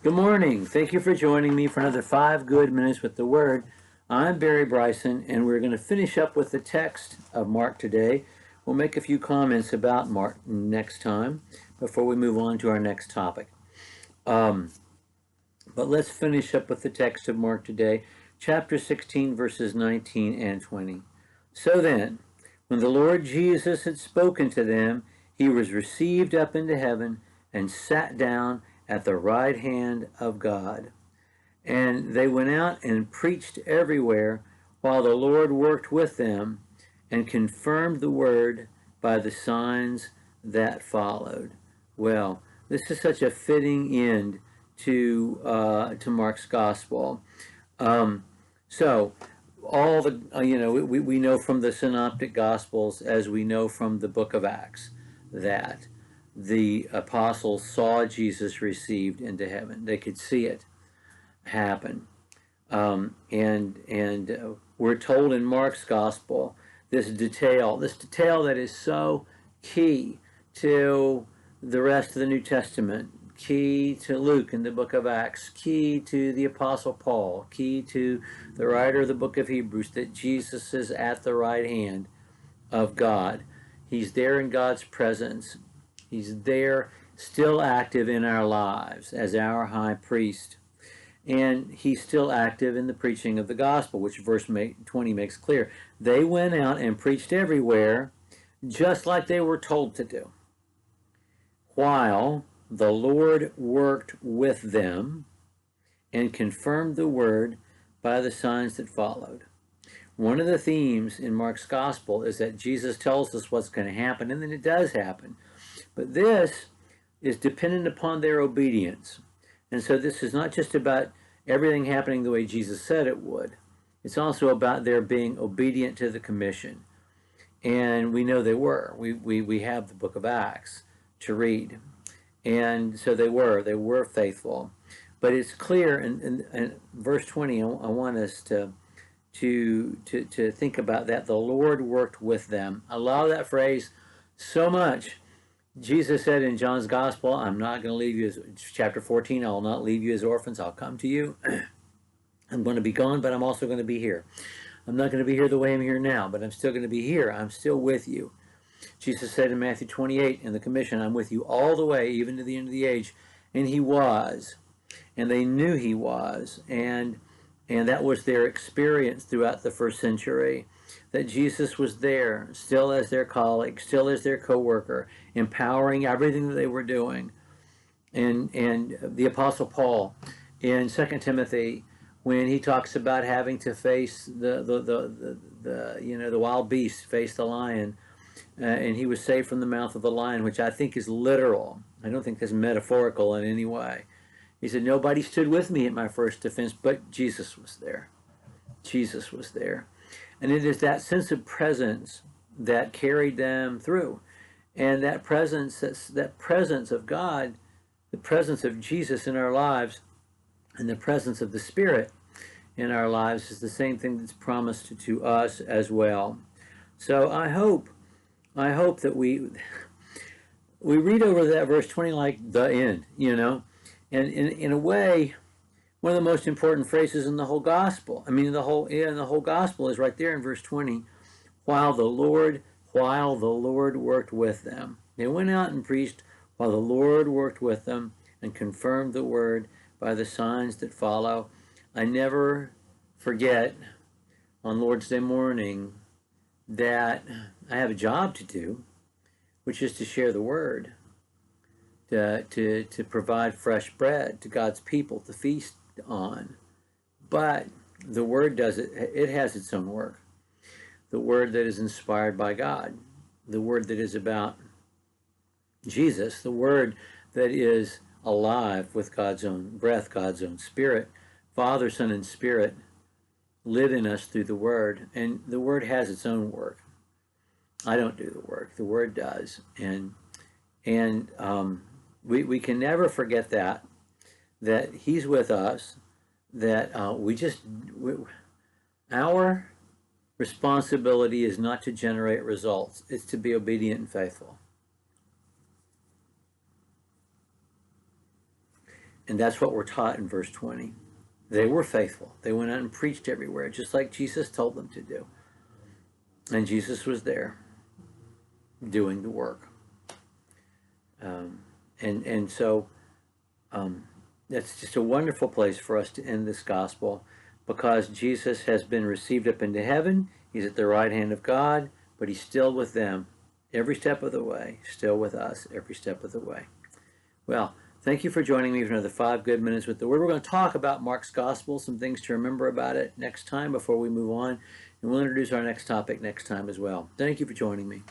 Good morning. Thank you for joining me for another 5 good minutes with the Word. I'm Barry Bryson, and we're going to finish up with the text of Mark today. We'll make a few comments about Mark next time before we move on to our next topic. But let's finish up with the text of Mark today, chapter 16, verses 19 and 20. So then, when the Lord Jesus had spoken to them, he was received up into heaven and sat down at the right hand of God. And they went out and preached everywhere, while the Lord worked with them and confirmed the word by the signs that followed. Well, this is such a fitting end to Mark's gospel. So all the we know from the synoptic gospels, as we know from the book of Acts, that the apostles saw Jesus received into heaven. They could see it happen. And we're told in Mark's gospel this detail that is so key to the rest of the New Testament, key to Luke in the book of Acts, key to the Apostle Paul, key to the writer of the book of Hebrews, that Jesus is at the right hand of God. He's there in God's presence. He's there, still active in our lives as our high priest. And he's still active in the preaching of the gospel, which verse 20 makes clear. They went out and preached everywhere, just like they were told to do, while the Lord worked with them and confirmed the word by the signs that followed. One of the themes in Mark's gospel is that Jesus tells us what's going to happen, and then it does happen. But this is dependent upon their obedience. And so this is not just about everything happening the way Jesus said it would. It's also about their being obedient to the commission. And we know they were. We have the book of Acts to read. And so they were faithful. But it's clear in verse 20, I want us to think about that. The Lord worked with them. I love that phrase so much. Jesus said in John's gospel, I'm not going to leave you as, chapter 14, I will not leave you as orphans. I'll come to you. I'm going to be gone, but I'm also going to be here. I'm not going to be here the way I'm here now, but I'm still going to be here. I'm still with you. Jesus said in Matthew 28 in the commission, I'm with you all the way, even to the end of the age. And he was. And they knew he was. And that was their experience throughout the first century. That Jesus was there, still as their colleague, still as their co-worker, empowering everything that they were doing. And the Apostle Paul in 2 Timothy, when he talks about having to face the wild beast, face the lion, and he was saved from the mouth of the lion, which I think is literal. I don't think that's metaphorical in any way. He said, nobody stood with me at my first defense, but Jesus was there. Jesus was there. And it is that sense of presence that carried them through. And that presence of God, the presence of Jesus in our lives, and the presence of the Spirit in our lives is the same thing that's promised to us as well. So I hope that we read over that verse 20 like the end, And in a way, one of the most important phrases in the whole gospel. I mean, the whole gospel is right there in verse 20. While the Lord worked with them. They went out and preached while the Lord worked with them and confirmed the word by the signs that follow. I never forget on Lord's Day morning that I have a job to do, which is to share the word, to provide fresh bread to God's people to feast on. But the word does it. It has its own work. The word that is inspired by God, the word that is about Jesus, the word that is alive with God's own breath, God's own spirit. Father, Son, and Spirit live in us through the word, and the word has its own work. I don't do the work. The word does. And we can never forget that he's with us, that our responsibility is not to generate results. It's to be obedient and faithful. And that's what we're taught in verse 20. They were faithful. They went out and preached everywhere, just like Jesus told them to do. And Jesus was there doing the work. So that's just a wonderful place for us to end this gospel, because Jesus has been received up into heaven. He's at the right hand of God, but he's still with them every step of the way, still with us every step of the way. Well, thank you for joining me for another 5 good minutes with the Word. We're going to talk about Mark's gospel, some things to remember about it next time before we move on, and we'll introduce our next topic next time as well. Thank you for joining me.